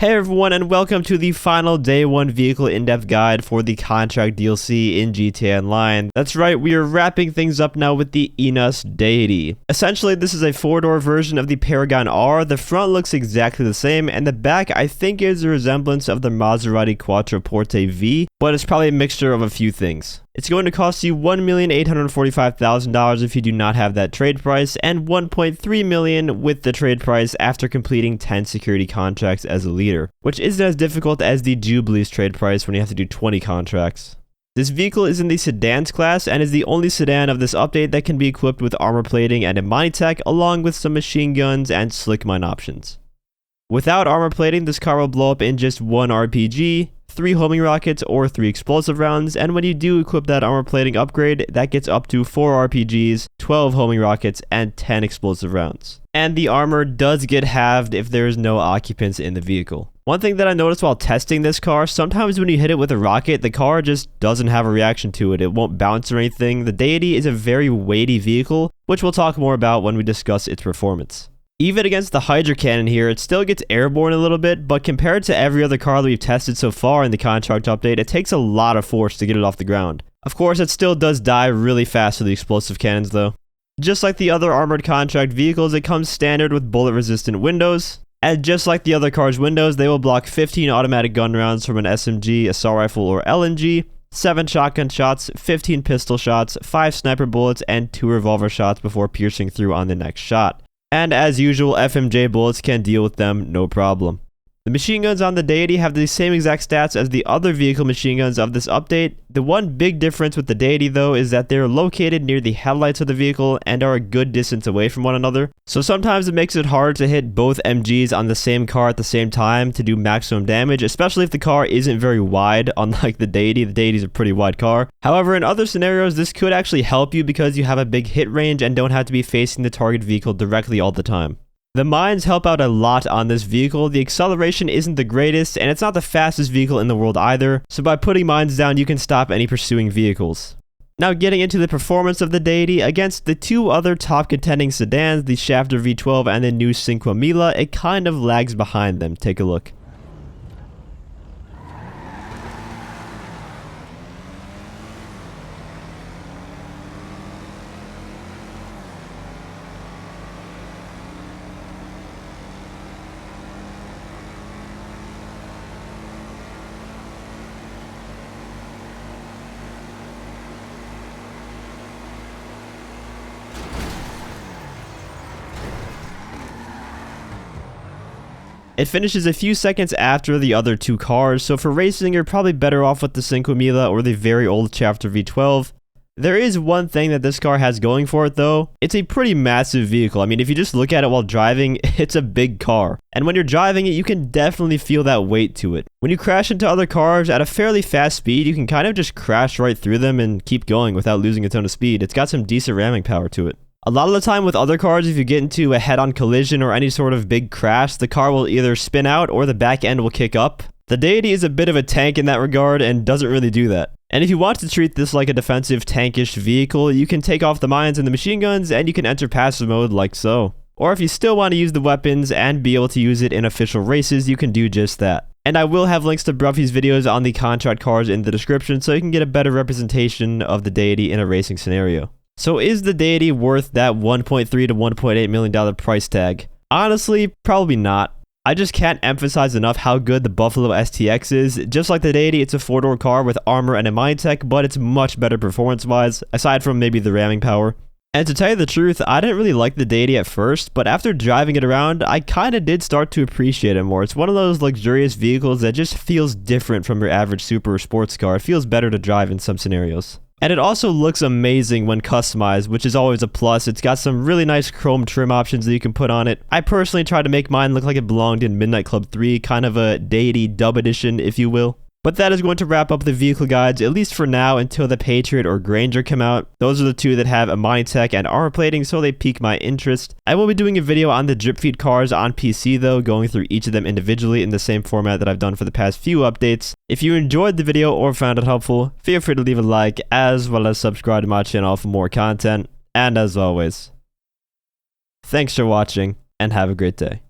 Hey everyone, and welcome to the final day 1 vehicle in-depth guide for the contract DLC in GTA Online. That's right, we are wrapping things up now with the Enus Deity. Essentially, this is a 4-door version of the Paragon R. The front looks exactly the same, and the back I think is a resemblance of the Maserati Quattroporte V, but it's probably a mixture of a few things. It's going to cost you $1,845,000 if you do not have that trade price, and $1.3 million with the trade price after completing 10 security contracts as a leader, which isn't as difficult as the Jubilee's trade price when you have to do 20 contracts. This vehicle is in the Sedans class and is the only sedan of this update that can be equipped with armor plating and a mine tech, along with some machine guns and slick mine options. Without armor plating, this car will blow up in just 1 RPG, 3 homing rockets, or 3 explosive rounds, and when you do equip that armor plating upgrade, that gets up to 4 RPGs, 12 homing rockets, and 10 explosive rounds. And the armor does get halved if there is no occupants in the vehicle. One thing that I noticed while testing this car, sometimes when you hit it with a rocket, the car just doesn't have a reaction to it. It won't bounce or anything. The Deity is a very weighty vehicle, which we'll talk more about when we discuss its performance. Even against the Hydra Cannon here, it still gets airborne a little bit, but compared to every other car that we've tested so far in the contract update, it takes a lot of force to get it off the ground. Of course, it still does die really fast with the explosive cannons though. Just like the other armored contract vehicles, it comes standard with bullet-resistant windows. And just like the other car's windows, they will block 15 automatic gun rounds from an SMG, assault rifle, or LMG, 7 shotgun shots, 15 pistol shots, 5 sniper bullets, and 2 revolver shots before piercing through on the next shot. And as usual, FMJ bullets can deal with them no problem. The machine guns on the Deity have the same exact stats as the other vehicle machine guns of this update. The one big difference with the Deity though is that they're located near the headlights of the vehicle and are a good distance away from one another. So sometimes it makes it hard to hit both MGs on the same car at the same time to do maximum damage, especially if the car isn't very wide, unlike the Deity. The Deity's a pretty wide car. However, in other scenarios, this could actually help you because you have a big hit range and don't have to be facing the target vehicle directly all the time. The mines help out a lot on this vehicle. The acceleration isn't the greatest, and it's not the fastest vehicle in the world either, so by putting mines down you can stop any pursuing vehicles. Now getting into the performance of the Deity, against the 2 other top contending sedans, the Shafter V12 and the new Cinque Mila, it kind of lags behind them. Take a look. It finishes a few seconds after the other 2 cars, so for racing you're probably better off with the Cinque Mila or the very old Shafter V12. There is one thing that this car has going for it though. It's a pretty massive vehicle. I mean, if you just look at it while driving, it's a big car. And when you're driving it, you can definitely feel that weight to it. When you crash into other cars at a fairly fast speed, you can kind of just crash right through them and keep going without losing a ton of speed. It's got some decent ramming power to it. A lot of the time with other cars, if you get into a head-on collision or any sort of big crash, the car will either spin out or the back end will kick up. The Deity is a bit of a tank in that regard and doesn't really do that. And if you want to treat this like a defensive tankish vehicle, you can take off the mines and the machine guns and you can enter passive mode like so. Or if you still want to use the weapons and be able to use it in official races, you can do just that. And I will have links to Bruffy's videos on the contract cars in the description so you can get a better representation of the Deity in a racing scenario. So is the Deity worth that $1.3 to $1.8 million price tag? Honestly, probably not. I just can't emphasize enough how good the Buffalo STX is. Just like the Deity, it's a 4-door car with armor and a mine tech, but it's much better performance-wise, aside from maybe the ramming power. And to tell you the truth, I didn't really like the Deity at first, but after driving it around, I kinda did start to appreciate it more. It's one of those luxurious vehicles that just feels different from your average super or sports car. It feels better to drive in some scenarios. And it also looks amazing when customized, which is always a plus. It's got some really nice chrome trim options that you can put on it. I personally tried to make mine look like it belonged in Midnight Club 3, kind of a Deity dub edition, if you will. But that is going to wrap up the vehicle guides, at least for now, until the Patriot or Granger come out. Those are the 2 that have a mine tech and armor plating, so they pique my interest. I will be doing a video on the drip feed cars on PC though, going through each of them individually in the same format that I've done for the past few updates. If you enjoyed the video or found it helpful, feel free to leave a like, as well as subscribe to my channel for more content. And as always, thanks for watching, and have a great day.